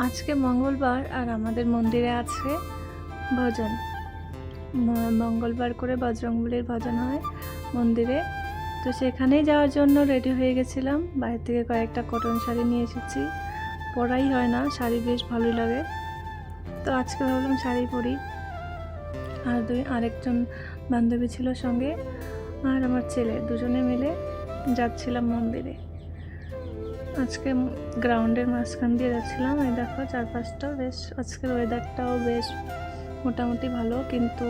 আজকে মঙ্গলবার আর আমাদের মন্দিরে আছে ভজন। মঙ্গলবার করে বজরংবলীর ভজন হয় মন্দিরে, তো সেখানেই যাওয়ার জন্য রেডি হয়ে গেছিলাম। বাইরে থেকে কয়েকটা কটন শাড়ি নিয়ে এসেছি, পরাই হয় না, শাড়ি বেশ ভালোই লাগে, তো আজকে ভাবলাম শাড়ি পরি। আর আরেকজন বান্ধবী ছিল সঙ্গে, আর আমার ছেলে, দুজনে মিলে যাচ্ছিলাম মন্দিরে। আজকে গ্রাউন্ডের মাঝখান দিয়ে যাচ্ছিলাম। এই দেখো চারপাশটা বেশ, আজকের ওয়েদারটাও বেশ মোটামুটি ভালো, কিন্তু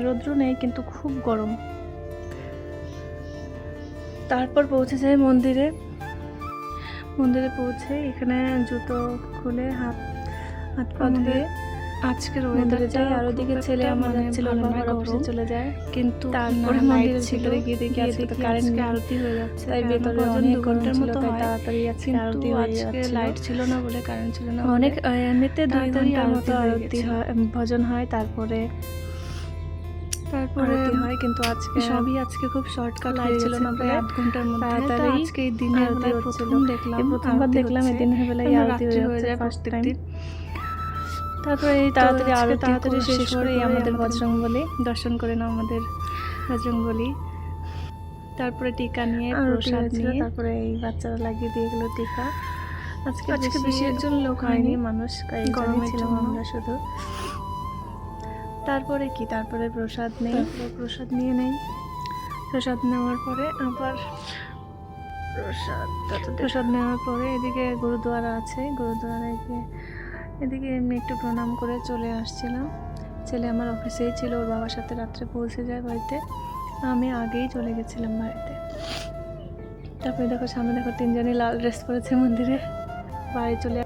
রৌদ্র নেই, কিন্তু খুব গরম। তারপর পৌঁছে যাই মন্দিরে পৌঁছে এখানে জুতো খুলে হাত পা ধুয়ে আজকের ওয়েদারে যাই। আর ওদিকে ছেলে আমার যাচ্ছিল অফিসে চলে যায়, কিন্তু তারপরে মন্দিরের ভিতরে গিয়ে দেখি কারেন্ট আরতি হয়ে যাচ্ছে, তাই ভেতরে অনেক ঘন্টার মতো হয়, তাড়াতাড়ি আজকে আরতি হয়ে যাচ্ছে। লাইট ছিল না বলে, কারেন্ট ছিল না, অনেক এমনিতে 2 ঘন্টার মতো আরতি হয়, ভজন হয়, তারপরে আরতি হয়, কিন্তু আজকে সবই খুব শর্টকাট হয়ে ছিল না, প্রায় 8 ঘন্টার মধ্যে তাড়াতাড়ি আজকে এই দিনের বেলায় প্রথমবার দেখলাম এই দিনের বেলায় আরতি হয়ে যায় ফার্স্ট টাইম। তারপরে এই তাড়াতাড়ি শেষ করে আমাদের বজরংবলী দর্শন করে নাও, আমাদের বজরংবলী। তারপরে টিকা নিয়ে প্রসাদ নিয়ে তারপরে এই বাচ্চারা লাগিয়ে দিয়ে গেল টিকা। আজকে বেশি একজন লোক হয়নি, মানুষ গরমে ছিলাম আমরা শুধু। তারপরে প্রসাদ নিয়ে নেই। প্রসাদ নেওয়ার পরে আবার প্রসাদ নেওয়ার পরে এদিকে গুরুদুয়ারা আছে, গুরুদুয়ারায় গিয়ে এদিকে এমনি একটু প্রণাম করে চলে আসছিলাম। ছেলে আমার অফিসেই ছিল, ওর বাবার সাথে রাত্রে পৌঁছে যায় বাড়িতে, আমি আগেই চলে গেছিলাম বাড়িতে। তারপরে দেখো সামনে দেখো 3 জনই লাল ড্রেস পরেছে মন্দিরে। বাড়ি চলে